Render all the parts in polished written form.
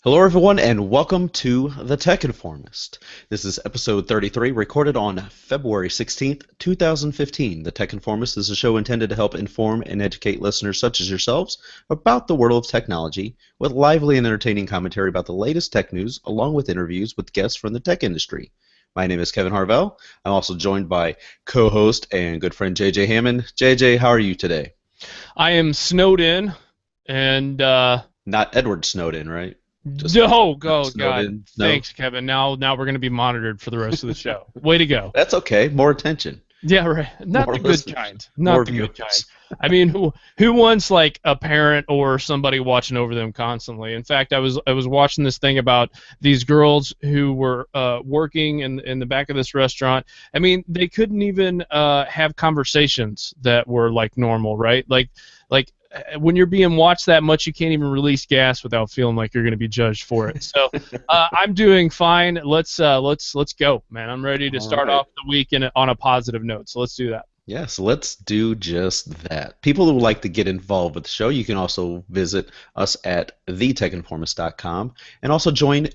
Hello, everyone, and welcome to the Tech Informist. This is episode 33, recorded on February 16th, 2015. The Tech Informist is a show intended to help inform and educate listeners such as yourselves about the world of technology, with lively and entertaining commentary about the latest tech news, along with interviews with guests from the tech industry. My name is Kevin Harvell. I'm also joined by co-host and good friend JJ Hammond. JJ, how are you today? I am Snowden, and Not Edward Snowden, right? Just oh, no go God, Snowden? No? thanks, Kevin. Now we're gonna be monitored for the rest of the show. Way to go. That's okay. More attention. Yeah, right. Not More the good listeners, kind. more Not the good kind. viewers. I mean, who wants like a parent or somebody watching over them constantly? In fact, I was watching this thing about these girls who were working in the back of this restaurant. I mean, they couldn't even have conversations that were like normal, right? Like when you're being watched that much, you can't even release gas without feeling like you're going to be judged for it. So I'm doing fine. Let's go, man. I'm ready to All start right. off the week on a positive note. So let's do that. Yes, let's do just that. People who would like to get involved with the show, you can also visit us at thetechinformist.com and also join us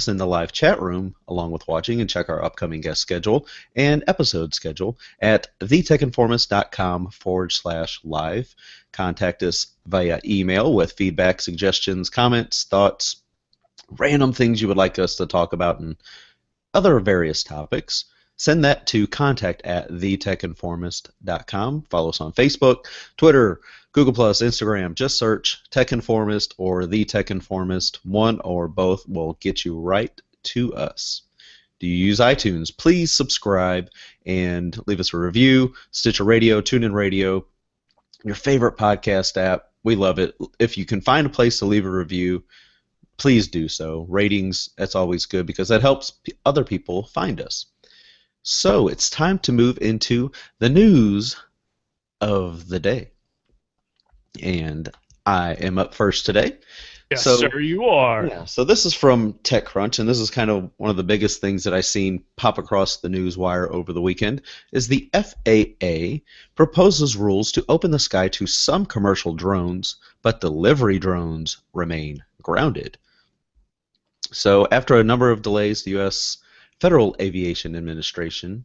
in the live chat room along with watching and check our upcoming guest schedule and episode schedule at thetechinformist.com/live. Contact us via email with feedback, suggestions, comments, thoughts, random things you would like us to talk about, and other various topics. Send that to contact at thetechinformist.com. Follow us on Facebook, Twitter, Google+, Instagram. Just search Tech Informist or The Tech Informist. One or both will get you right to us. Do you use iTunes? Please subscribe and leave us a review. Stitcher Radio, TuneIn Radio, your favorite podcast app. We love it. If you can find a place to leave a review, please do so. Ratings, that's always good because that helps other people find us. So it's time to move into the news of the day. And I am up first today. Yes, So, sir, you are. yeah, so this is from TechCrunch, and this is kind of one of the biggest things that I've seen pop across the news wire over the weekend, is the FAA proposes rules to open the sky to some commercial drones, but delivery drones remain grounded. So after a number of delays, the U.S. Federal Aviation Administration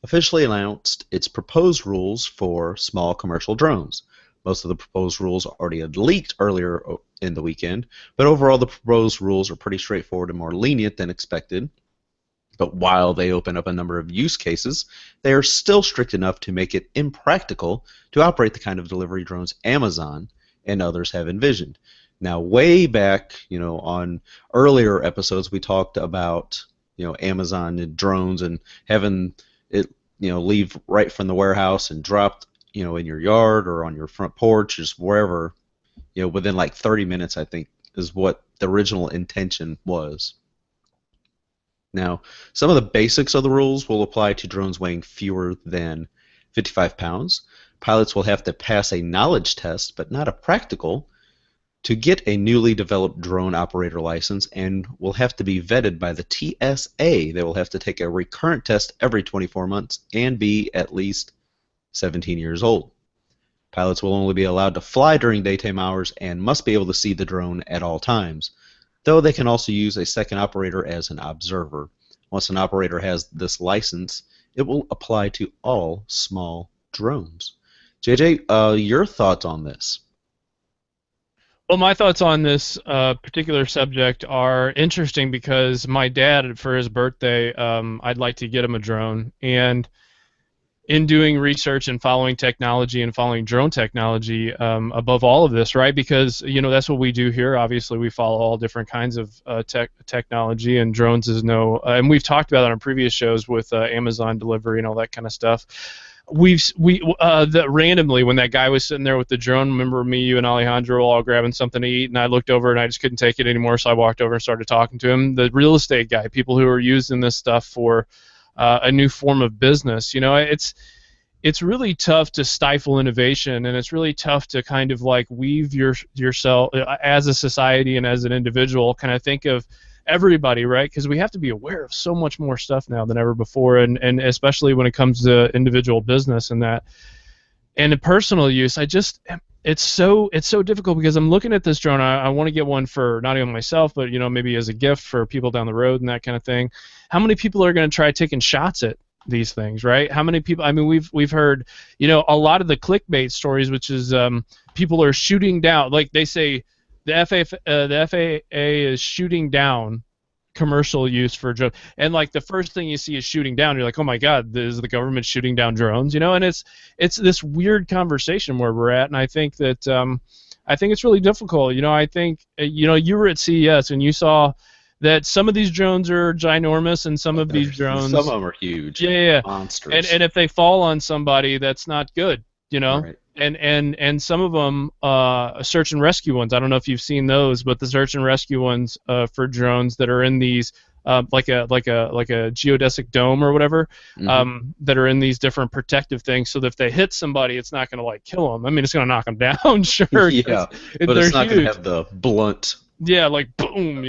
officially announced its proposed rules for small commercial drones. Most of the proposed rules already had leaked earlier in the weekend, but overall the proposed rules are pretty straightforward and more lenient than expected. But while they open up a number of use cases, they are still strict enough to make it impractical to operate the kind of delivery drones Amazon and others have envisioned. Now, way back, on earlier episodes, we talked about, Amazon and drones and having it, leave right from the warehouse and drop, in your yard or on your front porch, just wherever, within like 30 minutes, I think, is what the original intention was. Now, some of the basics of the rules will apply to drones weighing fewer than 55 pounds. Pilots will have to pass a knowledge test, but not a practical, to get a newly developed drone operator license and will have to be vetted by the TSA. They will have to take a recurrent test every 24 months and be at least 17 years old. Pilots will only be allowed to fly during daytime hours and must be able to see the drone at all times, though they can also use a second operator as an observer. Once an operator has this license, it will apply to all small drones. JJ, your thoughts on this? Well, my thoughts on this particular subject are interesting because my dad, for his birthday, I'd like to get him a drone. And in doing research and following technology and following drone technology above all of this, right? Because, that's what we do here. Obviously, we follow all different kinds of technology, and drones is and we've talked about it on previous shows with Amazon delivery and all that kind of stuff. That randomly when that guy was sitting there with the drone, remember me, you, and Alejandro all grabbing something to eat, and I looked over and I just couldn't take it anymore, so I walked over and started talking to him. The real estate guy, people who are using this stuff for a new form of business. It's really tough to stifle innovation, and it's really tough to kind of like weave yourself as a society and as an individual, kind of think of everybody, right? Because we have to be aware of so much more stuff now than ever before, and especially when it comes to individual business and that. And in personal use, it's so difficult because I'm looking at this drone. I want to get one for not even myself, but maybe as a gift for people down the road and that kind of thing. How many people are going to try taking shots at these things, right? How many people? I mean, we've heard a lot of the clickbait stories, which is people are shooting down, like they say the FAA is shooting down commercial use for drones, and like the first thing you see is shooting down. You're like, oh my God, is the government shooting down drones? And it's this weird conversation where we're at, and I think that I think it's really difficult. I think you were at CES and you saw that some of these drones are ginormous and some of these drones, some of them are huge, yeah, monsters, and if they fall on somebody, that's not good, right? and some of them search and rescue ones. I don't know if you've seen those, but the search and rescue ones for drones that are in these like a geodesic dome or whatever, that are in these different protective things, so that if they hit somebody, it's not going to like kill them. I mean, it's going to knock them down, sure. Yeah, but it's not going to have the blunt. Yeah, like boom,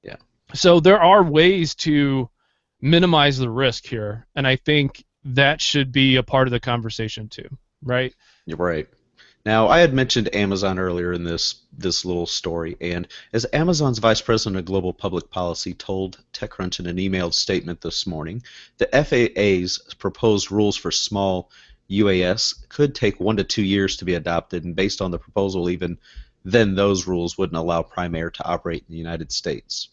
Yeah. So there are ways to minimize the risk here, and I think that should be a part of the conversation too, right? You're right. Now, I had mentioned Amazon earlier in this little story, and as Amazon's Vice President of Global Public Policy told TechCrunch in an emailed statement this morning, the FAA's proposed rules for small UAS could take 1 to 2 years to be adopted, and based on the proposal, even then those rules wouldn't allow Prime Air to operate in the United States.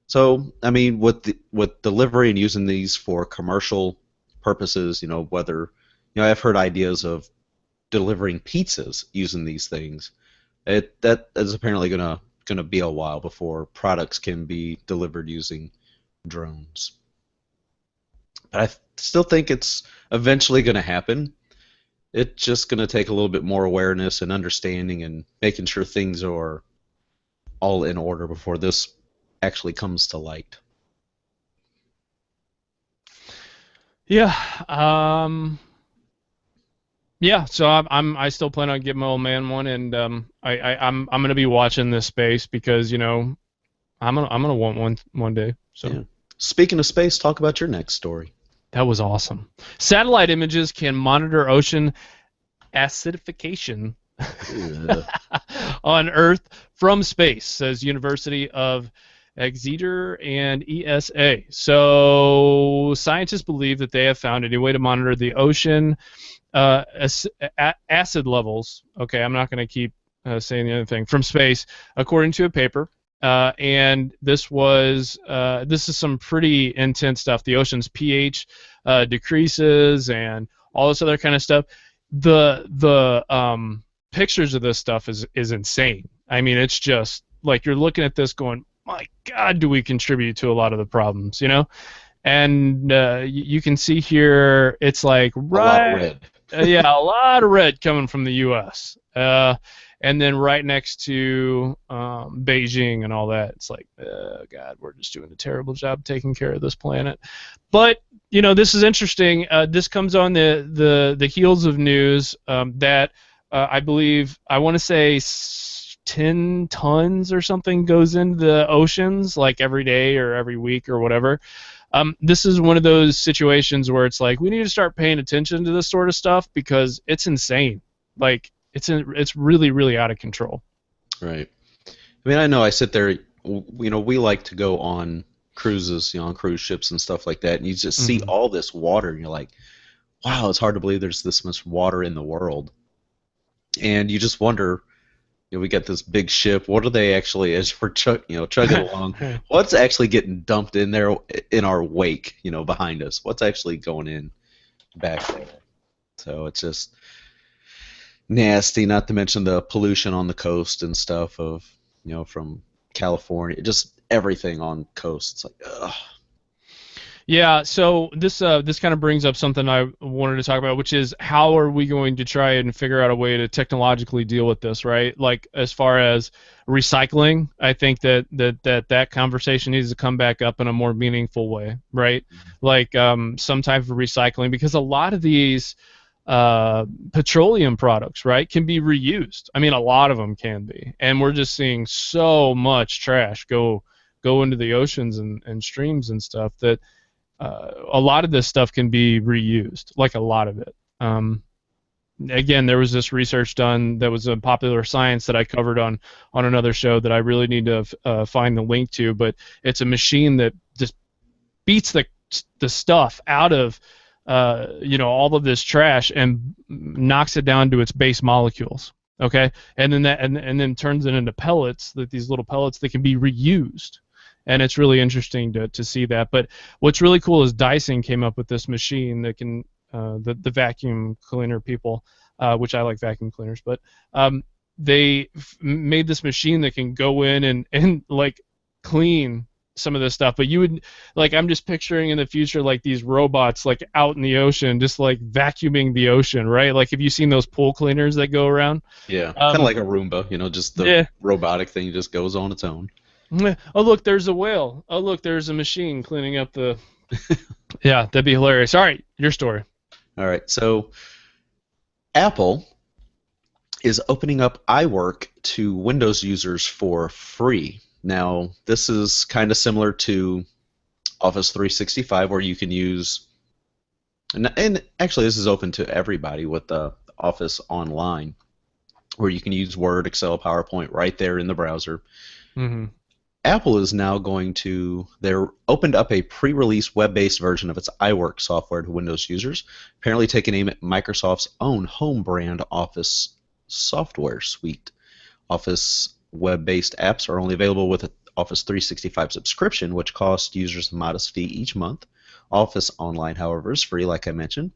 So, I mean, with delivery and using these for commercial purposes, whether I've heard ideas of delivering pizzas using these things. That is apparently gonna be a while before products can be delivered using drones. But I still think it's eventually gonna happen. It's just gonna take a little bit more awareness and understanding and making sure things are all in order before this actually comes to light. Yeah. Yeah, so I still plan on getting my old man one, and I'm gonna be watching this space because I'm gonna want one day. So Yeah. Speaking of space, talk about your next story. that was awesome. Satellite images can monitor ocean acidification on Earth from space, says University of Exeter and ESA. So scientists believe that they have found a new way to monitor the ocean acid levels. Okay, I'm not going to keep saying the other thing from space, according to a paper. And this is some pretty intense stuff. The ocean's pH decreases and all this other kind of stuff. The pictures of this stuff is insane. I mean, it's just like you're looking at this going, my God, do we contribute to a lot of the problems, And you can see here, it's like a lot of red. yeah, a lot of red coming from the U.S. And then right next to Beijing and all that, it's like, God, we're just doing a terrible job taking care of this planet. But this is interesting. This comes on the heels of news that I believe, I want to say 10 tons or something goes into the oceans like every day or every week or whatever. This is one of those situations where it's like we need to start paying attention to this sort of stuff because it's insane. Like it's really, really out of control. Right. I mean, I know I sit there, we like to go on cruises, on cruise ships and stuff like that, and you just see all this water, and you're like, wow, it's hard to believe there's this much water in the world. And you just wonder, we got this big ship. What are they actually, as we're chugging along, what's actually getting dumped in there in our wake, behind us? What's actually going in back there? So it's just nasty, not to mention the pollution on the coast and stuff of, from California, just everything on coast. It's like, ugh. Yeah, so this kind of brings up something I wanted to talk about, which is how are we going to try and figure out a way to technologically deal with this, right? Like as far as recycling, I think that conversation needs to come back up in a more meaningful way, right? Like some type of recycling, because a lot of these petroleum products, right, can be reused. I mean, a lot of them can be, and we're just seeing so much trash go into the oceans and streams and stuff that. A lot of this stuff can be reused, like a lot of it. again, there was this research done that was a popular science that I covered on another show that I really need to find the link to. But it's a machine that just beats the stuff out of all of this trash and knocks it down to its base molecules. Okay, and then and then turns it into pellets, that these little pellets that can be reused. And it's really interesting to see that. But what's really cool is Dyson came up with this machine that can the vacuum cleaner people, which I like vacuum cleaners, but they made this machine that can go in and like clean some of this stuff. But you would, like, I'm just picturing in the future like these robots like out in the ocean just like vacuuming the ocean, right? Like, have you seen those pool cleaners that go around? Yeah, kind of like a Roomba, just the Yeah. robotic thing just goes on its own. Oh, look, there's a whale. Oh, look, there's a machine cleaning up the. Yeah, that'd be hilarious. All right, your story. All right, so Apple is opening up iWork to Windows users for free. Now, this is kind of similar to Office 365, where you can use, and actually this is open to everybody with the Office Online, where you can use Word, Excel, PowerPoint right there in the browser. Mm-hmm. Apple is now they're opened up a pre-release web-based version of its iWork software to Windows users, apparently taking aim at Microsoft's own home brand Office software suite. Office web-based apps are only available with an Office 365 subscription, which costs users a modest fee each month. Office Online, however, is free, like I mentioned.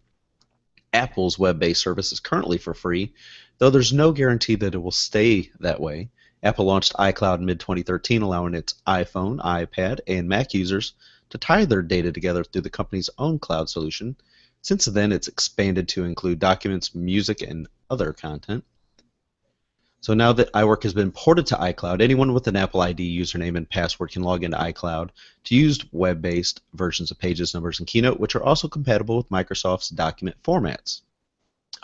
Apple's web-based service is currently for free, though there's no guarantee that it will stay that way. Apple launched iCloud in mid-2013, allowing its iPhone, iPad, and Mac users to tie their data together through the company's own cloud solution. Since then, it's expanded to include documents, music, and other content. So now that iWork has been ported to iCloud, anyone with an Apple ID username and password can log into iCloud to use web-based versions of Pages, Numbers, and Keynote, which are also compatible with Microsoft's document formats.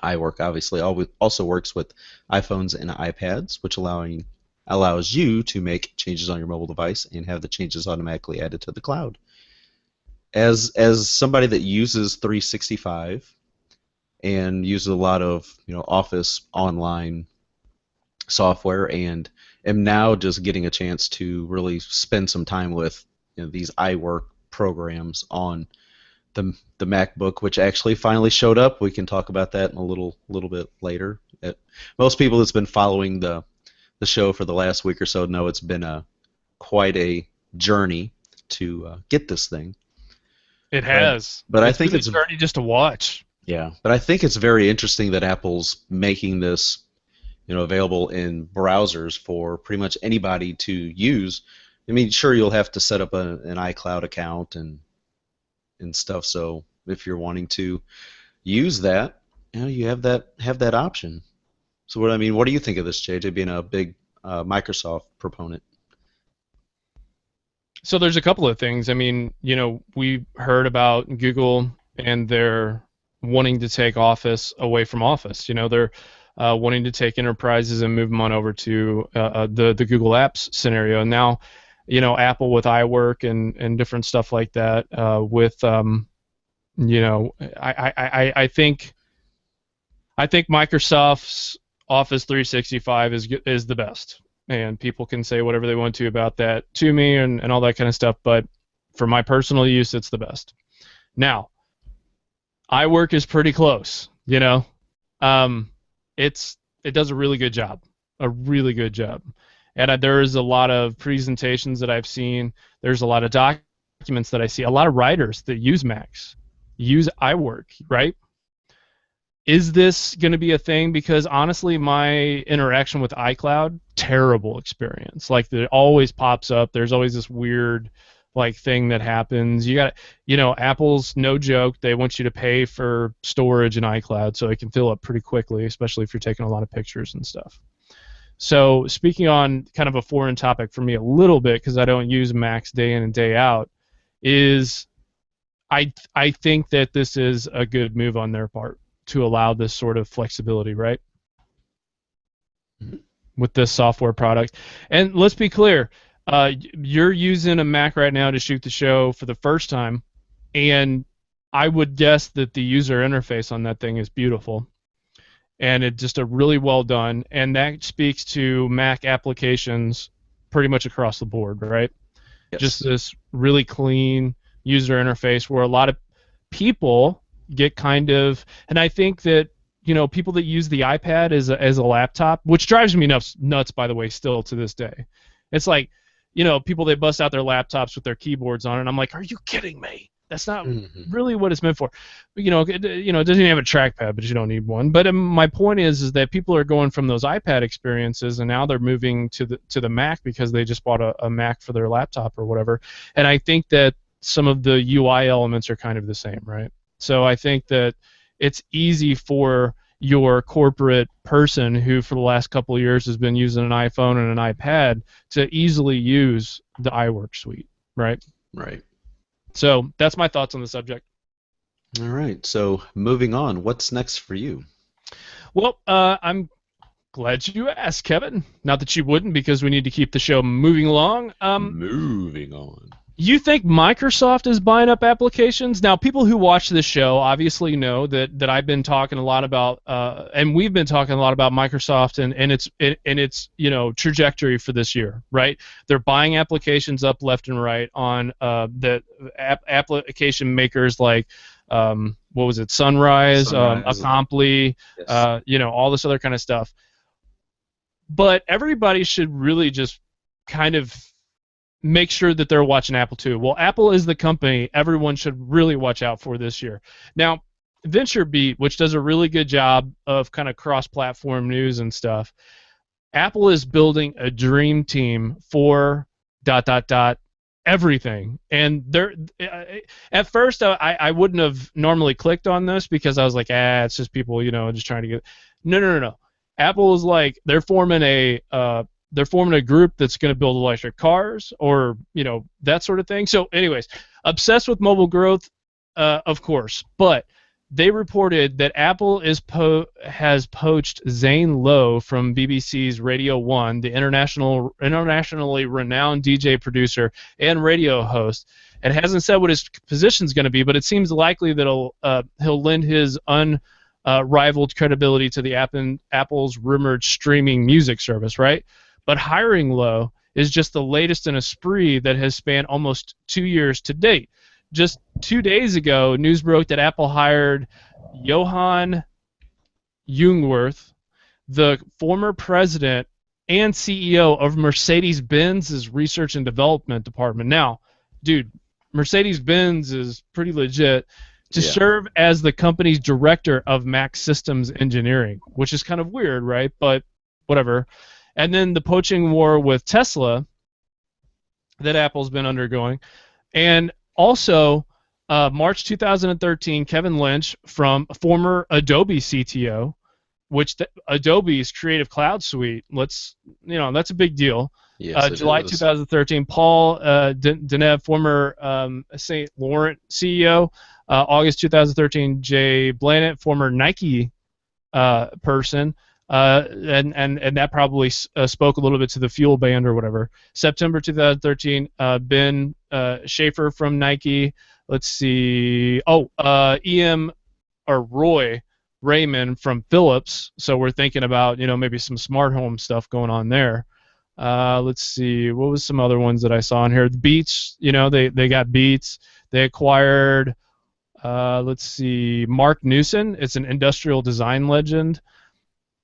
iWork obviously also works with iPhones and iPads, which allows you to make changes on your mobile device and have the changes automatically added to the cloud. As somebody that uses 365 and uses a lot of Office Online software, and am now just getting a chance to really spend some time with these iWork programs on the MacBook, which actually finally showed up. We can talk about that in a little bit later. Most people that's been following the show for the last week or so know it's been quite a journey to get this thing. It has. But I it's think been it's a journey just to watch. Yeah, but I think it's very interesting that Apple's making this available in browsers for pretty much anybody to use. I mean, sure, you'll have to set up an iCloud account and stuff. So if you're wanting to use that, you have that option. So what do you think of this, JJ, being a big Microsoft proponent? So there's a couple of things. I mean, we heard about Google and their wanting to take Office away from Office. They're wanting to take enterprises and move them on over to the Google Apps scenario. And now, Apple with iWork and different stuff like that. I think Microsoft's Office 365 is the best, and people can say whatever they want to about that to me and all that kind of stuff. But for my personal use, it's the best. Now, iWork is pretty close. It does a really good job, and there is a lot of presentations that I've seen. There's a lot of documents that I see. A lot of writers that use Macs use iWork, right? Is this going to be a thing? Because honestly, my interaction with iCloud, terrible experience. Like, it always pops up. There's always this weird thing that happens. Apple's no joke. They want you to pay for storage in iCloud so it can fill up pretty quickly, especially if you're taking a lot of pictures and stuff. So speaking on kind of a foreign topic for me a little bit, because I don't use Macs day in and day out, is I think that this is a good move on their part to allow this sort of flexibility, right? Mm-hmm. With this software product. And let's be clear, you're using a Mac right now to shoot the show for the first time, and I would guess that the user interface on that thing is beautiful. and it's just a really well done, and that speaks to Mac applications pretty much across the board, right? Just Yes. this really clean user interface where a lot of people get kind of, and I think that people that use the iPad as a laptop, which drives me nuts by the way, still to this day. It's like, people they bust out their laptops with their keyboards on it, and I'm like, are you kidding me? That's not Hmm. really what it's meant for. But, it doesn't even have a trackpad, but you don't need one. But my point is that people are going from those iPad experiences, and now they're moving to the Mac because they just bought a Mac for their laptop or whatever. And I think that some of the UI elements are kind of the same, right? So I think that it's easy for your corporate person who for the last couple of years has been using an iPhone and an iPad to easily use the iWork suite, right? Right. So that's my thoughts on the subject. All right. So moving on, what's next for you? Well, I'm glad you asked, Kevin. Not that you wouldn't, because we need to keep the show moving along. Moving on. You think Microsoft is buying up applications? Now, people who watch this show obviously know that I've been talking a lot about, and we've been talking a lot about Microsoft and its trajectory for this year, right? They're buying applications up left and right on the application makers like what was it, Sunrise, Sunrise. Acompli, Yes. all this other kind of stuff. But everybody should really just kind of make sure that they're watching Apple too. Well, Apple is the company everyone should really watch out for this year. Now, VentureBeat, which does a really good job of kind of cross-platform news and stuff, Apple is building a dream team for ... everything. And they're at first I wouldn't have normally clicked on this because I was like, it's just people, just trying to get. No. Apple is like they're forming a group that's going to build electric cars or that sort of thing. So anyways, obsessed with mobile growth, of course, but they reported that Apple has poached Zane Lowe from BBC's Radio 1, the internationally renowned DJ producer and radio host. It hasn't said what his position is going to be, but it seems likely that he'll lend his unrivaled credibility to the Apple's rumored streaming music service, right? But hiring Lowe is just the latest in a spree that has spanned almost 2 years to date. Just 2 days ago, news broke that Apple hired Johan Jungwirth, the former president and CEO of Mercedes-Benz's research and development department. Now, dude, Mercedes-Benz is pretty legit, to Yeah. serve as the company's director of Mac Systems Engineering, which is kind of weird, right? But whatever. And then the poaching war with Tesla that Apple's been undergoing. And also, March 2013, Kevin Lynch, from former Adobe CTO, which Adobe's Creative Cloud Suite, that's a big deal. Yes, it July is. 2013, Paul Deneb, former St. Laurent CEO. August 2013, Jay Blanett, former Nike person. And that probably spoke a little bit to the Fuel band or whatever. September 2013, Ben Schaefer from Nike. Let's see. EM or Roy Raymond from Philips. So we're thinking about maybe some smart home stuff going on there. Let's see. What was some other ones that I saw in here? The Beats. They got Beats. They acquired. Let's see. Mark Newson. It's an industrial design legend.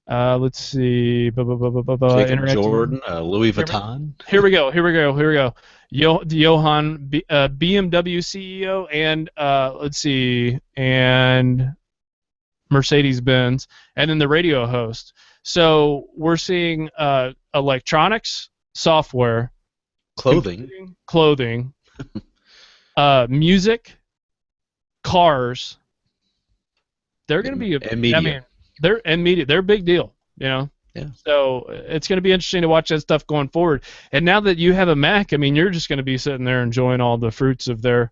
Let's see. Jacob Jordan, Louis Here we, Vuitton. here we go. Johan, BMW CEO, and let's see, and Mercedes-Benz, and then the radio host. So we're seeing electronics, software, Clothing. clothing, music, cars. They're going to be, And media. I mean, they're a big deal, Yeah. So it's going to be interesting to watch that stuff going forward. And now that you have a Mac, you're just going to be sitting there enjoying all the fruits of their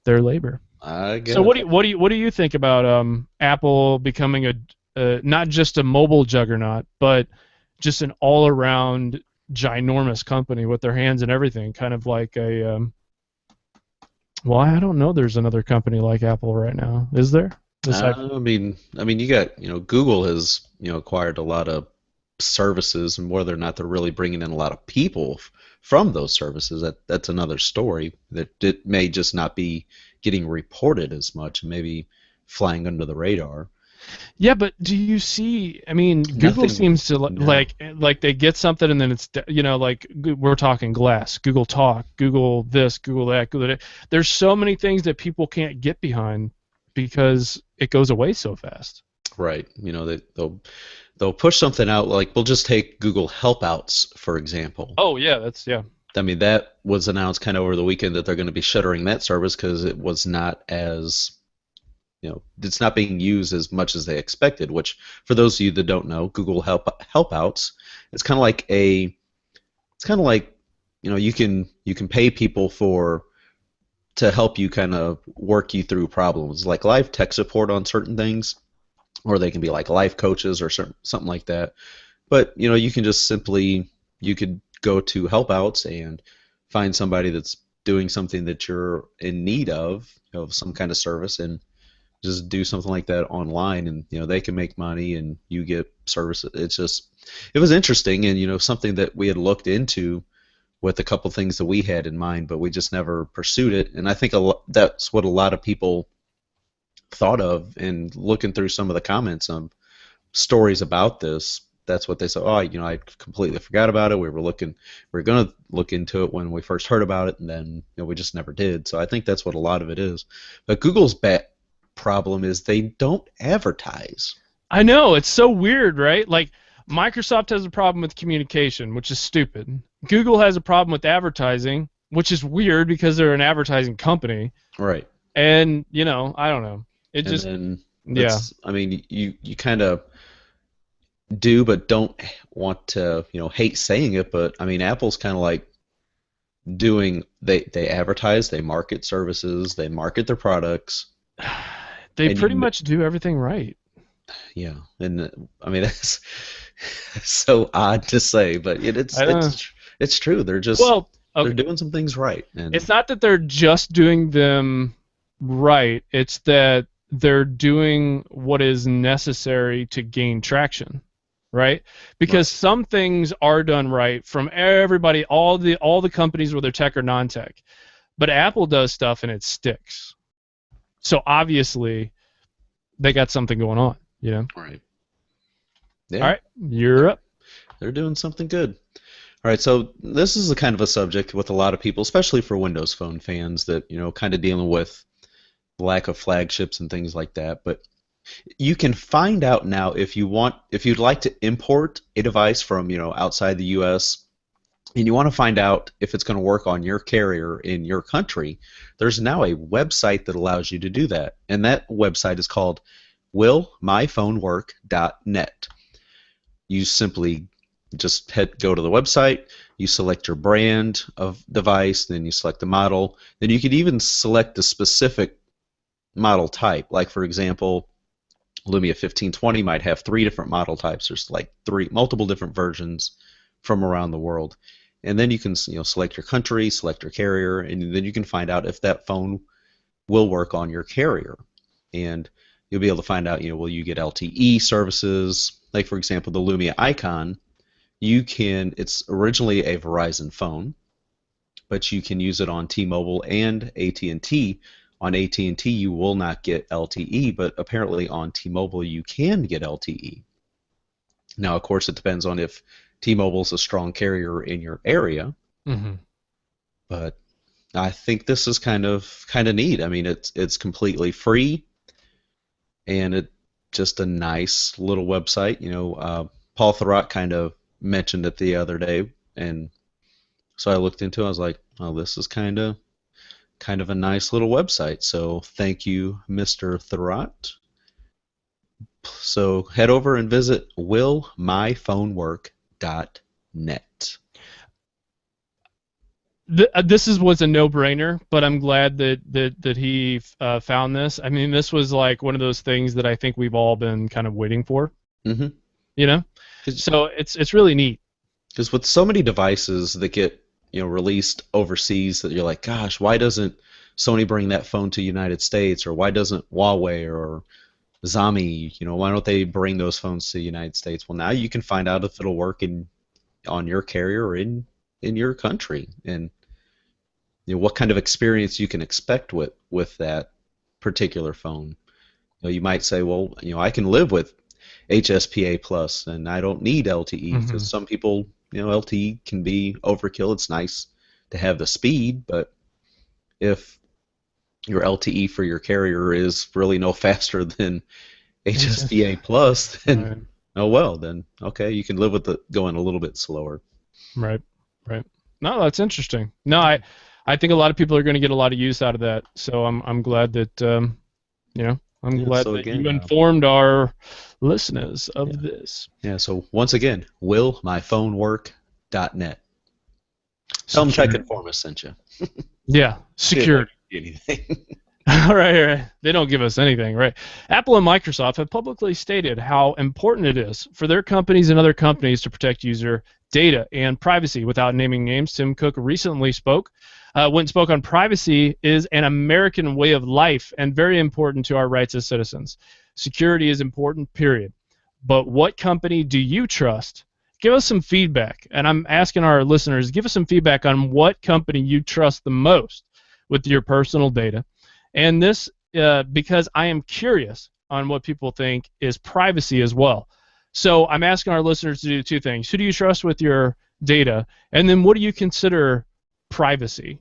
labor. I guess. So what do you think about Apple becoming not just a mobile juggernaut, but just an all-around ginormous company with their hands in everything, kind of like a well, I don't know. There's another company like Apple right now, is there? Aside, You got, Google has, acquired a lot of services, and whether or not they're really bringing in a lot of people from those services, that's another story. That it may just not be getting reported as much, maybe flying under the radar. yeah, but do you see? I mean, Google Nothing, seems to no, like they get something and then it's like we're talking Glass, Google Talk, Google this, Google that, Google that. There's so many things that people can't get behind because it goes away so fast. right. They'll push something out, like we'll just take Google Helpouts, for example. Oh yeah, that's yeah. That was announced kind of over the weekend that they're going to be shuttering that service because it was not as, it's not being used as much as they expected. Which, for those of you that don't know, Google Helpouts, it's kind of like it's kind of like, you can pay people to help you kind of work you through problems, like live tech support on certain things, or they can be like life coaches or something like that. But you can just simply, you could go to Helpouts and find somebody that's doing something that you're in need of some kind of service, and just do something like that online, and they can make money and you get service. It was interesting, and something that we had looked into with a couple things that we had in mind, but we just never pursued it. And I think that's what a lot of people thought of, and looking through some of the comments on stories about this, that's what they said. Oh, I completely forgot about it. We were going to look into it when we first heard about it, and then we just never did. So I think that's what a lot of it is. But Google's problem is they don't advertise. I know, it's so weird, right? Like Microsoft has a problem with communication, which is stupid. Google has a problem with advertising, which is weird because they're an advertising company. Right. And, I don't know. It And just then yeah. you kind of do, but don't want to, hate saying it, but Apple's kind of like doing, they advertise, they market services, they market their products, They and pretty much do everything right. yeah, and that's so odd to say, but I don't it's true. well, They're okay. doing some things right, and It's not that they're just doing them right. It's that they're doing what is necessary to gain traction, right? right, Because some things are done right from everybody, all the companies, whether tech or non-tech. But Apple does stuff and it sticks. So obviously they got something going on. right, All yeah, right, you're they're up. they're doing something good. All right, so this is a kind of a subject with a lot of people, especially for Windows Phone fans, that kind of dealing with lack of flagships and things like that. But you can find out now, if you'd like to import a device from outside the U.S., and you want to find out if it's going to work on your carrier in your country. There's now a website that allows you to do that, and that website is called willmyphonework.net. You simply just go to the website, you select your brand of device, then you select the model, then you could even select a specific model type. Like, for example, Lumia 1520 might have 3 different model types. There's like multiple different versions from around the world. And then you can select your country, select your carrier, and then you can find out if that phone will work on your carrier. And you'll be able to find out, will you get LTE services? Like, for example, the Lumia Icon, it's originally a Verizon phone, but you can use it on T-Mobile and AT&T. On AT&T, you will not get LTE, but apparently on T-Mobile, you can get LTE. Now, of course, it depends on if T-Mobile's a strong carrier in your area, Mm-hmm. but I think this is kind of neat. It's completely free, and it just a nice little website. Paul Thurrott kind of mentioned it the other day, and so I looked into it. I was like, "Oh, this is kind of a nice little website." So thank you, Mr. Thurrott. So head over and visit willmyphonework.net. This was a no-brainer, but I'm glad that he found this. I mean, this was like one of those things that I think we've all been kind of waiting for, Mm-hmm. you know. So it's really neat. Because with so many devices that get released overseas, that you're like, gosh, why doesn't Sony bring that phone to the United States, or why doesn't Huawei, or Zami, why don't they bring those phones to the United States? Well, now you can find out if it'll work in on your carrier or in your country, and what kind of experience you can expect with that particular phone. You might say, well, I can live with HSPA plus, and I don't need LTE Hmm. because some people, LTE can be overkill. It's nice to have the speed, but if your LTE for your carrier is really no faster than HS. HSPA plus, then Right. oh well, then okay, you can live with it going a little bit slower. Right. Right. No, that's interesting. No, I think a lot of people are going to get a lot of use out of that. So I'm glad that I'm Yeah. glad So that you again, informed our listeners yeah, of this. yeah. So once again, willmyphonework.net. Tell them Tech Security. Informist sent you. Yeah, See if that security. gives you anything. All right, all right. They don't give us anything, right? Apple and Microsoft have publicly stated how important it is for their companies and other companies to protect user data and privacy. Without naming names, Tim Cook recently went and spoke on privacy is an American way of life and very important to our rights as citizens. Security is important, period. But what company do you trust? Give us some feedback. And I'm asking our listeners, give us some feedback on what company you trust the most with your personal data. And this, because I am curious on what people think is privacy as well. So I'm asking our listeners to do two things. Who do you trust with your data? And then what do you consider privacy?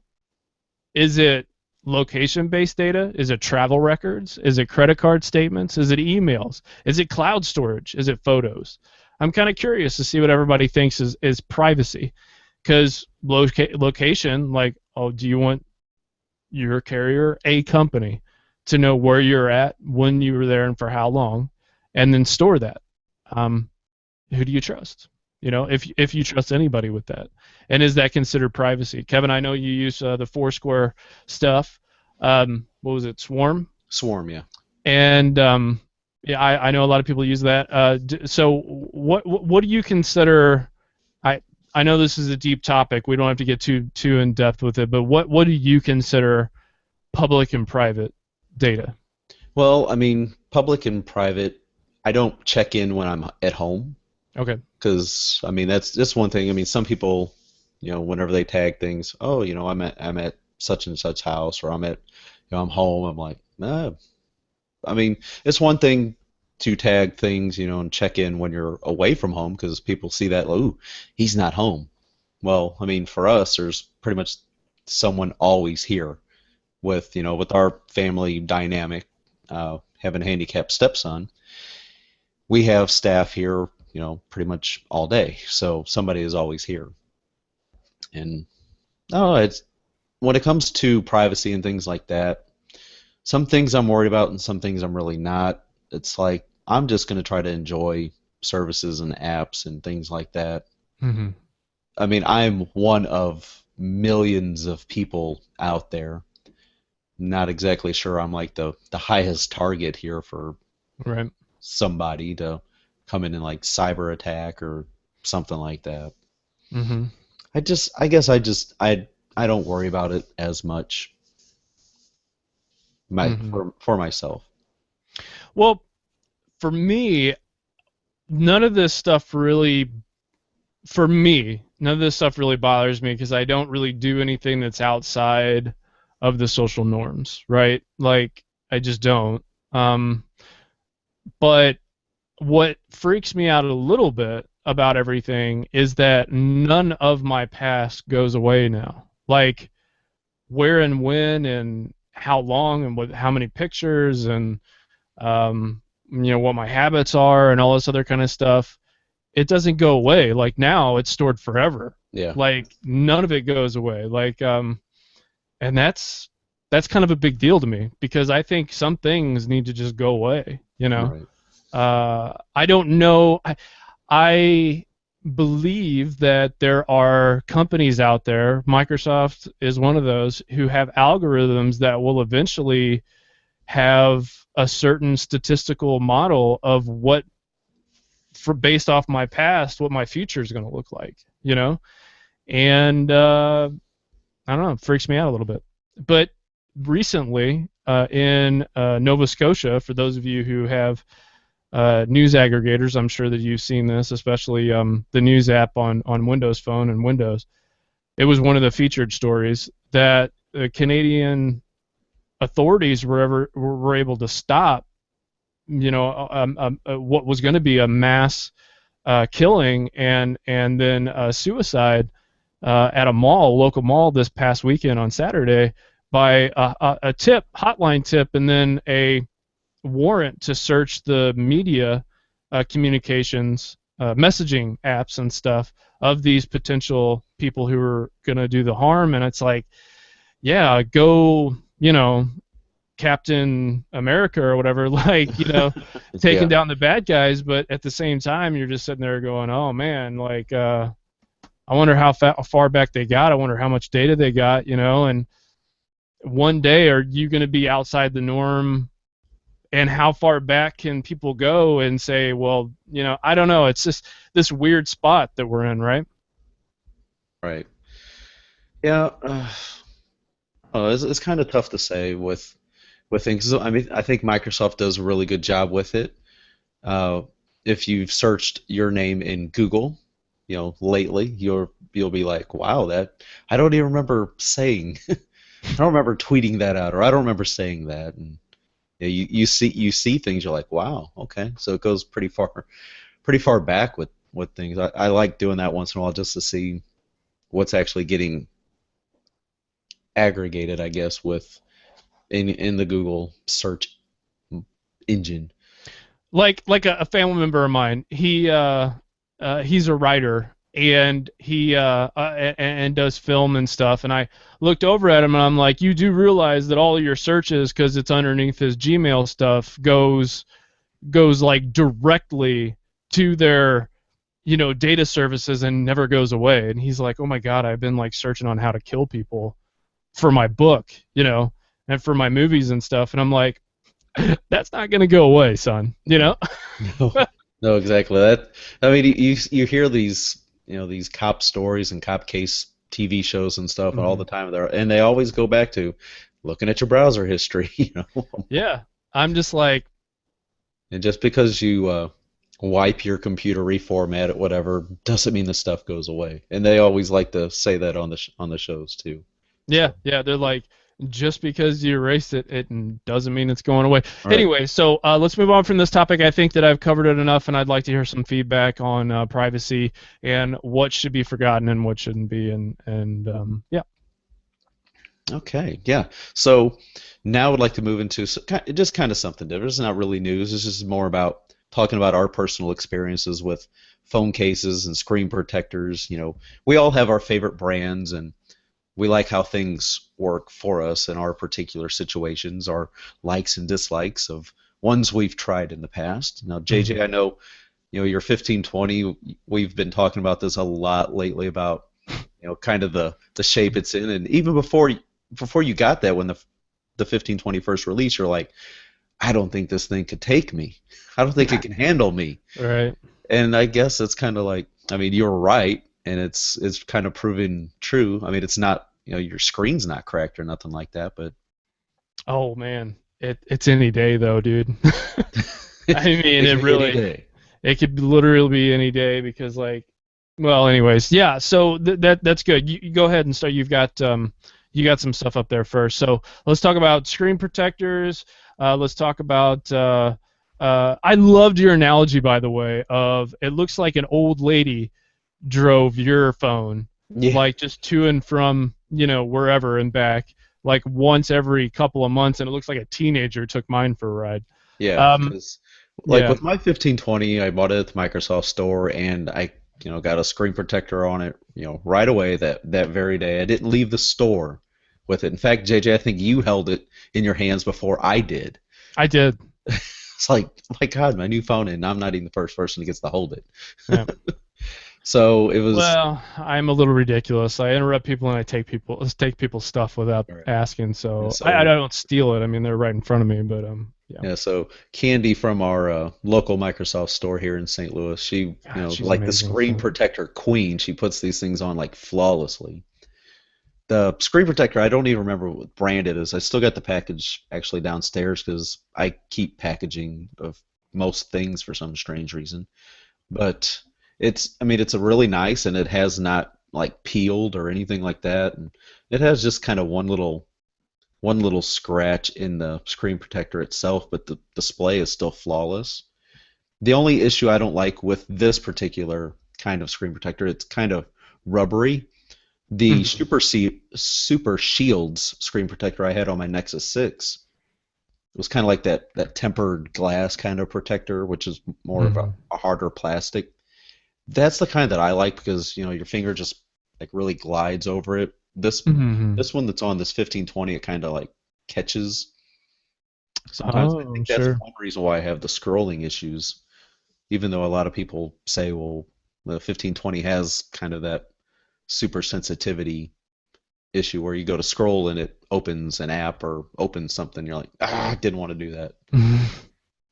Is it location-based data? Is it travel records? Is it credit card statements? Is it emails? Is it cloud storage? Is it photos? I'm kind of curious to see what everybody thinks is privacy. Because location, like, oh, do you want your carrier, a company, to know where you're at, when you were there, and for how long, and then store that? Um, who do you trust? If you trust anybody with that, and is that considered privacy? Kevin, I know you use the Foursquare stuff. What was it, Swarm? Swarm, yeah. And yeah, I know a lot of people use that. So what do you consider? I I know this is a deep topic. We don't have to get too in depth with it, but what do you consider public and private data? Well, I mean, public and private, I don't check in when I'm at home Okay. because I mean that's one thing. I mean, some people, whenever they tag things, oh, I'm at such and such house or I'm home. I'm like, nah. I mean, it's one thing to tag things, and check in when you're away from home because people see that, ooh, he's not home. Well, I mean, for us, there's pretty much someone always here with our family dynamic, having a handicapped stepson. We have staff here, pretty much all day, so somebody is always here. And no, it's when it comes to privacy and things like that, some things I'm worried about and some things I'm really not. It's like I'm just going to try to enjoy services and apps and things like that. Hmm. I mean, I'm one of millions of people out there. Not exactly sure I'm like the highest target here for Right. somebody to come in and like cyber attack or something like that. Hmm. I guess I don't worry about it as much Hmm. for myself. Well, for me, none of this stuff really, for me, none of this stuff really bothers me because I don't really do anything that's outside of the social norms, right? Like, I just don't. Um, but what freaks me out a little bit about everything is that none of my past goes away now. Like, where and when and how long and how many pictures and what my habits are and all this other kind of stuff. It doesn't go away. Like, now it's stored forever. Yeah, Like, none of it goes away. Like, and that's kind of a big deal to me because I think some things need to just go away. right. I don't know. I believe that there are companies out there, Microsoft is one of those, who have algorithms that will eventually have a certain statistical model of what, for based off my past, what my future is going to look like, And I don't know, it freaks me out a little bit. But recently, in Nova Scotia. For those of you who have news aggregators, I'm sure that you've seen this, especially the news app on Windows Phone and Windows. It was one of the featured stories that the Canadian authorities were able to stop, what was going to be a mass killing and then suicide at a mall, local mall, this past weekend on Saturday by a hotline tip, and then a warrant to search the media communications, messaging apps and stuff of these potential people who are going to do the harm. And it's like, yeah, go, Captain America or whatever, like, taking Yeah. down the bad guys. But at the same time, you're just sitting there going, oh man, like, I wonder how far back they got. I wonder how much data they got, and one day are you going to be outside the norm, and how far back can people go and say, well, I don't know. It's just this weird spot that we're in, right? Right. Yeah. It's kind of tough to say with things. I mean, I think Microsoft does a really good job with it. Uh, if you've searched your name in Google, lately, you'll be like, wow, that I don't even remember saying, I don't remember tweeting that out, or I don't remember saying that, and you see things, you're like, wow, okay, so it goes pretty far back with things. I like doing that once in a while just to see what's actually getting aggregated, I guess, with in the Google search engine. Like a family member of mine, he's a writer, and he and does film and stuff. And I looked over at him and I'm like, you do realize that all of your searches, because it's underneath his Gmail stuff, goes like directly to their data services and never goes away. And he's like, oh my god, I've been like searching on how to kill people for my book, and for my movies and stuff. And I'm like, that's not gonna go away, son. No, no, exactly. I mean, you hear these cop stories and cop case TV shows and stuff all Mhm. the time there, and they always go back to looking at your browser history. Yeah, I'm just like, And just because you wipe your computer, reformat it, whatever, doesn't mean the stuff goes away. And they always like to say that on the shows too. yeah, So, yeah. They're like, just because you erased it, it doesn't mean it's going away. all right. Anyway, so let's move on from this topic. I think that I've covered it enough, and I'd like to hear some feedback on privacy and what should be forgotten and what shouldn't be. And yeah. Okay, yeah. So now I'd like to move into just kind of something different. It's not really news. It's just more about talking about our personal experiences with phone cases and screen protectors. We all have our favorite brands, and we like how things work for us in our particular situations, our likes and dislikes of ones we've tried in the past. Now, JJ, Mhm. I know, you're 1520. We've been talking about this a lot lately about, kind of the shape it's in, and even before you got that, when the 1520 first released, you're like, I don't think this thing could take me. I don't think it can handle me. Right. And I guess it's kind of like, I mean, you're right, and it's kind of proven true. I mean, it's not, your screen's not cracked or nothing like that, but Oh man, it's any day though, dude. I mean, it it could be any really, day. it could literally be any day because like, well, anyways, yeah. So that's good. You go ahead and start. You got some stuff up there first. So let's talk about screen protectors. Let's talk about. I loved your analogy, by the way, of it looks like an old lady drove your phone, Yeah, like just to and from, wherever and back, like once every couple of months, and it looks like a teenager took mine for a ride. yeah, Um, because like yeah, with my 1520, I bought it at the Microsoft store, and I, got a screen protector on it, right away that very day. I didn't leave the store with it. In fact, JJ, I think you held it in your hands before I did. I did. It's like, my God, my new phone, and I'm not even the first person who gets to hold it. Yeah. So it was. Well, I'm a little ridiculous. I interrupt people and I take people's stuff without All right. asking. And So I so, don't steal it. I mean, they're right in front of me. But yeah. yeah, so Candy from our local Microsoft store here in St. Louis, she, God, she's like the amazing. screen protector queen, she puts these things on like flawlessly. The screen protector, I don't even remember what brand it is. I still got the package actually downstairs because I keep packaging of most things for some strange reason. But I mean, it's a really nice, and it has not like peeled or anything like that. And it has just kind of one little scratch in the screen protector itself, but the display is still flawless. The only issue I don't like with this particular kind of screen protector, it's kind of rubbery. The Mhm. Super Shields screen protector I had on my Nexus 6 was kind of like that tempered glass kind of protector, which is more of Mhm. a harder plastic. That's the kind that I like because your finger just like really glides over it. Mhm. This one that's on this 1520, it kind of like catches. Sometimes I Oh, think that's sure. one reason why I have the scrolling issues, even though a lot of people say, well, the 1520 has kind of that super sensitivity issue where you go to scroll and it opens an app or opens something, you're like, I didn't want to do that. Mhm.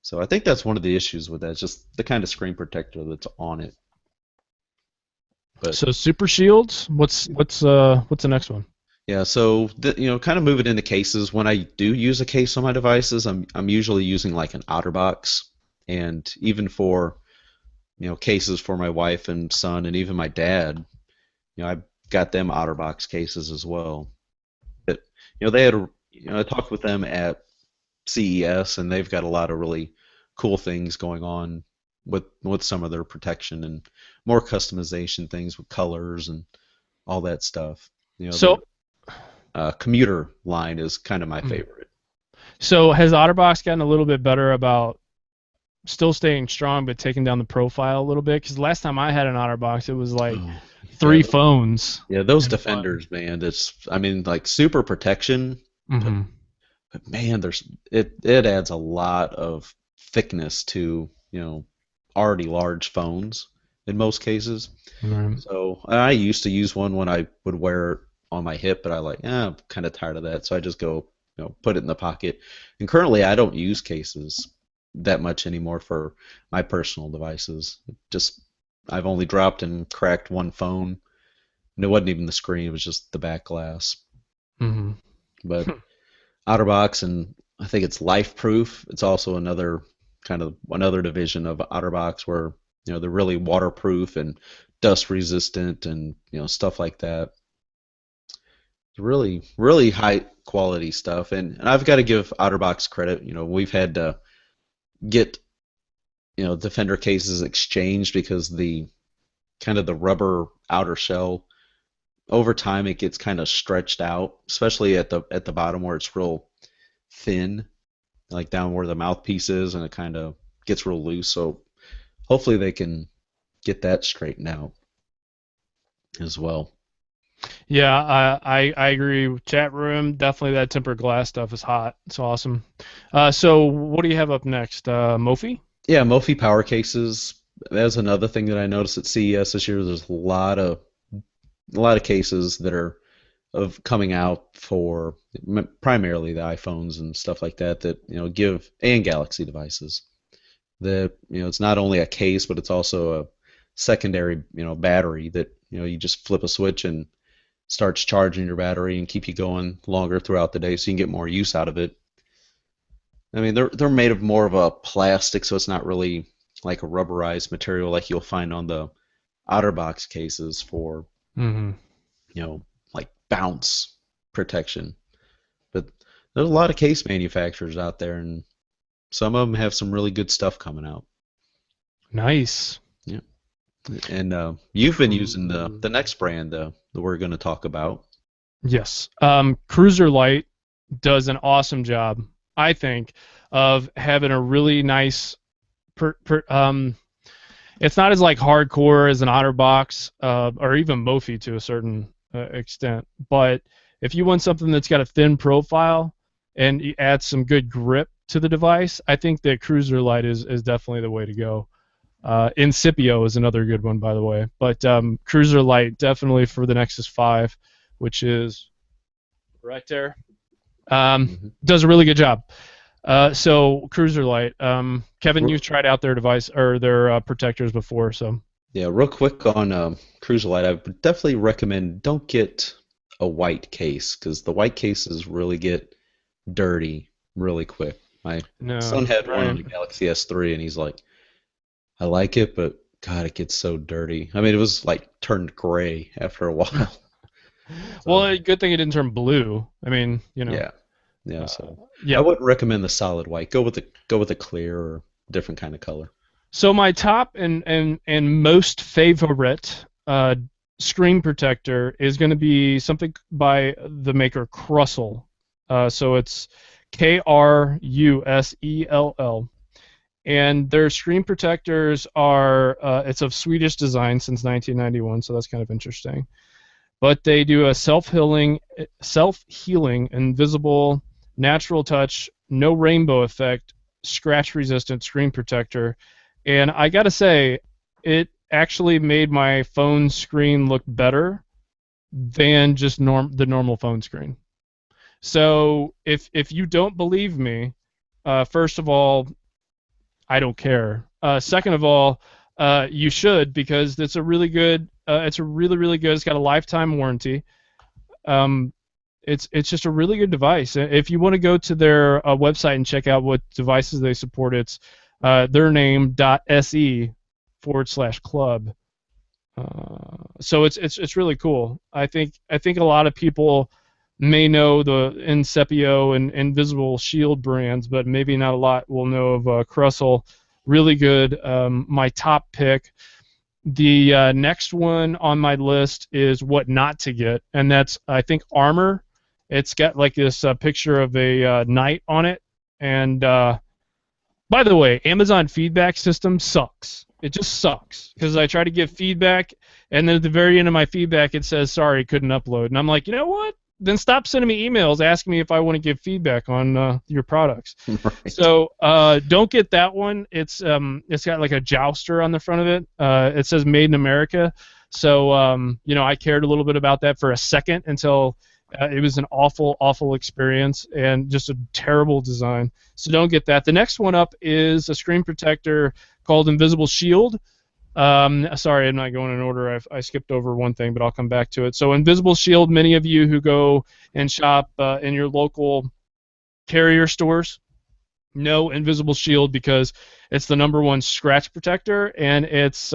So I think that's one of the issues with that, it's just the kind of screen protector that's on it. But So Super Shields. What's the next one? yeah, so kind of moving into cases. When I do use a case on my devices, I'm usually using like an OtterBox, and even for cases for my wife and son, and even my dad, I've got them OtterBox cases as well. But they had I talked with them at CES, and they've got a lot of really cool things going on with some of their protection and more customization things with colors and all that stuff. So The commuter line is kind of my mm. favorite. so has OtterBox gotten a little bit better about still staying strong but taking down the profile a little bit? Because last time I had an OtterBox, it was like Oh, yeah, three phones yeah, those in one. defenders, man. I mean, like super protection, but, Hmm. but man, it adds a lot of thickness to already large phones in most cases. Right. So I used to use one when I would wear it on my hip, but I'm kind of tired of that, so I just go, put it in the pocket. And currently, I don't use cases that much anymore for my personal devices. Just I've only dropped and cracked one phone, and it wasn't even the screen; it was just the back glass. Hmm. But OtterBox, and I think it's Life Proof. It's also another division of OtterBox where they're really waterproof and dust resistant and stuff like that. Really, really high quality stuff. And I've got to give OtterBox credit. We've had to get Defender cases exchanged because the kind of the rubber outer shell over time it gets kind of stretched out, especially at the bottom where it's real thin, like down where the mouthpiece is, and it kind of gets real loose. So hopefully they can get that straightened out as well. Yeah, I agree. Chat room, definitely that tempered glass stuff is hot. It's awesome. So what do you have up next? Mophie? Yeah, Mophie power cases. That's another thing that I noticed at CES this year. There's a lot of cases that are of coming out for primarily the iPhones and stuff like that give and Galaxy devices that it's not only a case but it's also a secondary battery that you just flip a switch and starts charging your battery and keep you going longer throughout the day so you can get more use out of it. I mean they're made of more of a plastic so it's not really like a rubberized material like you'll find on the OtterBox cases for Hmm. like bounce protection. But there's a lot of case manufacturers out there, and some of them have some really good stuff coming out. Nice. Yeah, and you've been using the next brand that we're going to talk about. Yes. Cruiser Light does an awesome job, I think, of having a really nice it's not as like hardcore as an OtterBox or even Mophie to a certain extent. But if you want something that's got a thin profile and you add some good grip to the device, I think that Cruiser Light is definitely the way to go. Incipio is another good one, by the way. But Cruiser Light definitely for the Nexus 5, which is right there. Hmm. Does a really good job. So Cruiser Light. Kevin, Real, you've tried out their device or their protectors before, so yeah, real quick on Cruiser Light, I would definitely recommend don't get a white case because the white cases really get dirty really quick. My No, son had one on right. the Galaxy S3 and he's like, I like it, but God, it gets so dirty. I mean, it was like turned gray after a while. Well, So, good thing it didn't turn blue. I mean, yeah. Yeah, so I yeah. wouldn't recommend the solid white. Go with the clear or different kind of color. So my top and most favorite screen protector is going to be something by the maker Krusell. So it's Krussell. And their screen protectors are it's of Swedish design since 1991, so that's kind of interesting. But they do a self-healing, invisible, natural touch, no rainbow effect, scratch-resistant screen protector. And I gotta say, it actually made my phone screen look better than just the normal phone screen. So if you don't believe me, first of all, I don't care. Second of all, you should because it's a really good. It's a really good. It's got a lifetime warranty. Um, it's just a really good device. If you want to go to their website and check out what devices they support, it's their name .se/club. So it's really cool. I think a lot of people may know the Incepio and Invisible Shield brands, but maybe not a lot will know of Krusell. Really good. My top pick. The next one on my list is what not to get, and that's I think Armor. It's got like this picture of a knight on it, and by the way, Amazon feedback system sucks. It just sucks because I try to give feedback, and then at the very end of my feedback, it says sorry, couldn't upload, and I'm like, you know what? Then stop sending me emails asking me if I want to give feedback on your products. Right. So don't get that one. It's got like a jouster on the front of it. It says Made in America. So I cared a little bit about that for a second until it was an awful experience and just a terrible design. So don't get that. The next one up is a screen protector called Invisible Shield. Sorry, I'm not going in order. I skipped over one thing, but I'll come back to it. So Invisible Shield, many of you who go and shop in your local carrier stores know Invisible Shield because it's the #1 scratch protector, and it's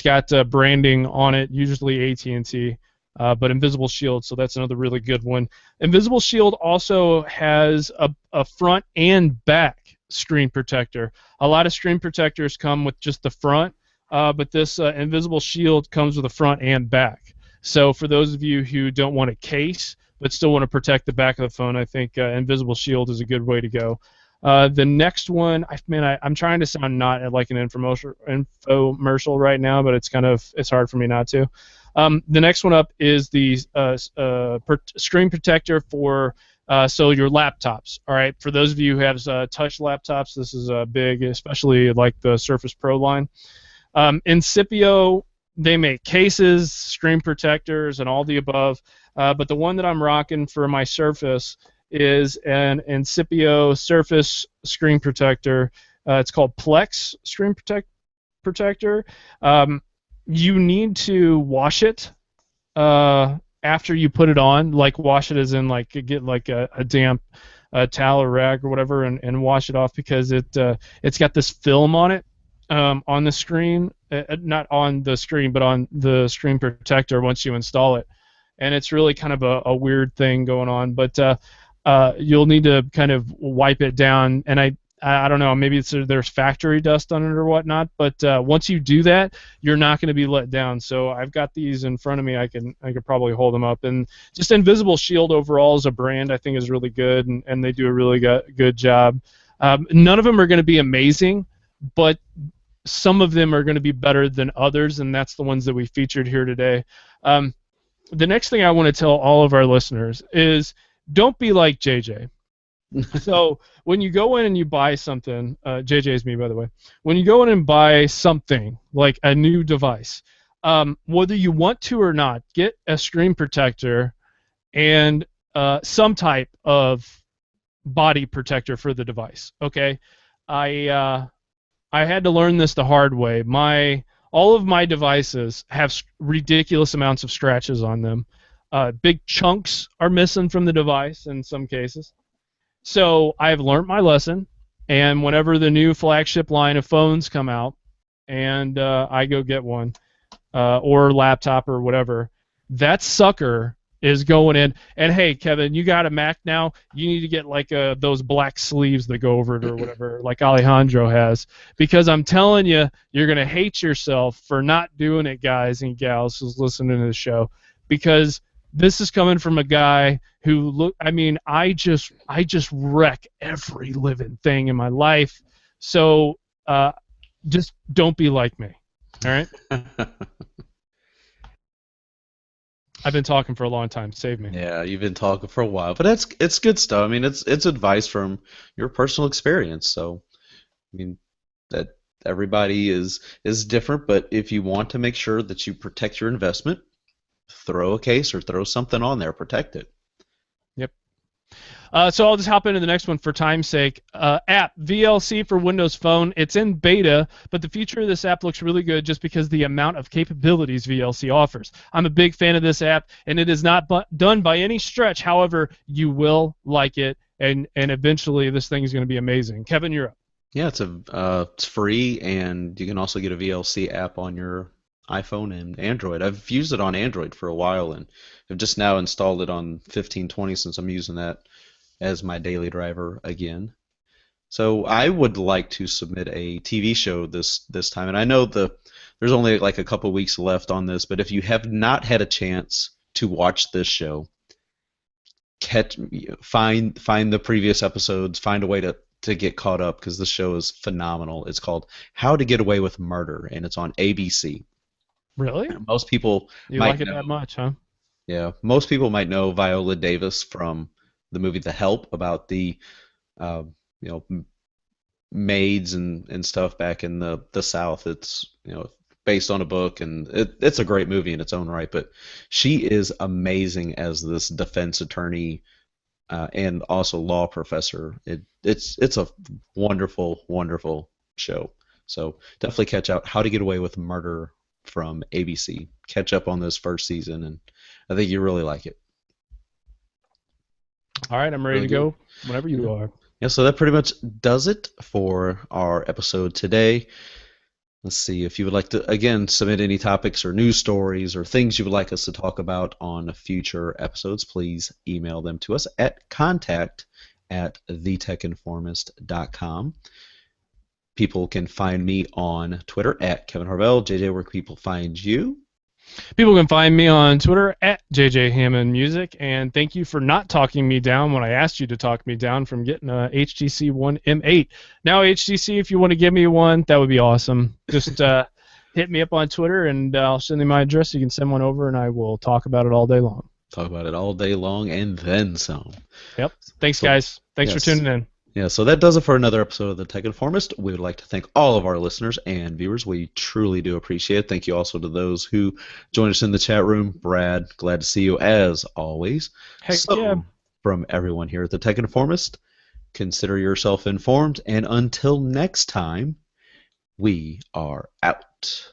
got branding on it, usually AT&T. But Invisible Shield, so that's another really good one. Invisible Shield also has a front and back screen protector. A lot of screen protectors come with just the front, but this Invisible Shield comes with a front and back. So for those of you who don't want a case but still want to protect the back of the phone, I think Invisible Shield is a good way to go. The next one, I'm trying to sound not like an infomercial right now, but it's hard for me not to. The next one up is the screen protector for so your laptops. All right, for those of you who have touch laptops, this is big, especially like the Surface Pro line. Incipio, they make cases, screen protectors, and all the above. But the one that I'm rocking for my Surface is an Incipio Surface screen protector. It's called Plex Screen Protector. You need to wash it after you put it on. Like wash it as in like get like a damp towel or rag or whatever and wash it off because it's got this film on it on the screen, not on the screen but on the screen protector once you install it, and it's really kind of a weird thing going on. But you'll need to kind of wipe it down, and I don't know, maybe there's factory dust on it or whatnot, but once you do that, you're not going to be let down. So I've got these in front of me. I could probably hold them up. And just Invisible Shield overall as a brand, I think is really good, and they do a really good job. None of them are going to be amazing, but some of them are going to be better than others, and that's the ones that we featured here today. The next thing I want to tell all of our listeners is don't be like JJ. So when you go in and you buy something, JJ is me, by the way. When you go in and buy something like a new device, whether you want to or not, get a screen protector and some type of body protector for the device. Okay, I had to learn this the hard way. All of my devices have ridiculous amounts of scratches on them. Big chunks are missing from the device in some cases. So I've learned my lesson, and whenever the new flagship line of phones come out, and I go get one, or laptop or whatever, that sucker is going in. And hey, Kevin, you got a Mac now. You need to get like those black sleeves that go over it or whatever, like Alejandro has, because I'm telling you, you're gonna hate yourself for not doing it, guys and gals who's listening to the show, because this is coming from a guy who look. I mean, I just wreck every living thing in my life. So just don't be like me. All right. I've been talking for a long time. Save me. Yeah, you've been talking for a while, but it's good stuff. I mean, it's advice from your personal experience. So, I mean, that everybody is different, but if you want to make sure that you protect your investment, throw a case or throw something on there, protect it. Yep. So I'll just hop into the next one for time's sake. App VLC for Windows Phone. It's in beta, but the future of this app looks really good just because the amount of capabilities VLC offers. I'm a big fan of this app, and it is not done by any stretch. However, you will like it, and eventually this thing is going to be amazing. Kevin, you're up. Yeah, it's free, and you can also get a VLC app on your iPhone and Android. I've used it on Android for a while, and I've just now installed it on 1520 since I'm using that as my daily driver again. So I would like to submit a TV show this time, and I know there's only like a couple weeks left on this, but if you have not had a chance to watch this show, find the previous episodes, find a way to get caught up because this show is phenomenal. It's called How to Get Away with Murder, and it's on ABC. Really? Most people You might like it know, that much, huh? yeah, most people might know Viola Davis from the movie The Help about the uh, you know maids and stuff back in the South. It's based on a book, and it's a great movie in its own right. But she is amazing as this defense attorney and also law professor. It's a wonderful, wonderful show. So definitely catch out How to Get Away with Murder from ABC. Catch up on this first season, and I think you really like it. All right, I'm ready Really to good. go whenever you are. Yeah, so that pretty much does it for our episode today. Let's see if you would like to, again, submit any topics or news stories or things you would like us to talk about on future episodes, please email them to us at contact@thetechinformist.com. People can find me on Twitter at Kevin Harvell. JJ, where can people find you? People can find me on Twitter at JJ Hammond Music, and thank you for not talking me down when I asked you to talk me down from getting a HTC One M8. Now, HTC, if you want to give me one, that would be awesome. Just hit me up on Twitter, and I'll send you my address. You can send one over, and I will talk about it all day long. Talk about it all day long and then some. Yep. Thanks, So, guys. Thanks for yes. tuning in. Yeah, so that does it for another episode of The Tech Informist. We would like to thank all of our listeners and viewers. We truly do appreciate it. Thank you also to those who joined us in the chat room. Brad, glad to see you as always. Heck So, yeah. from everyone here at The Tech Informist, consider yourself informed, and until next time, we are out.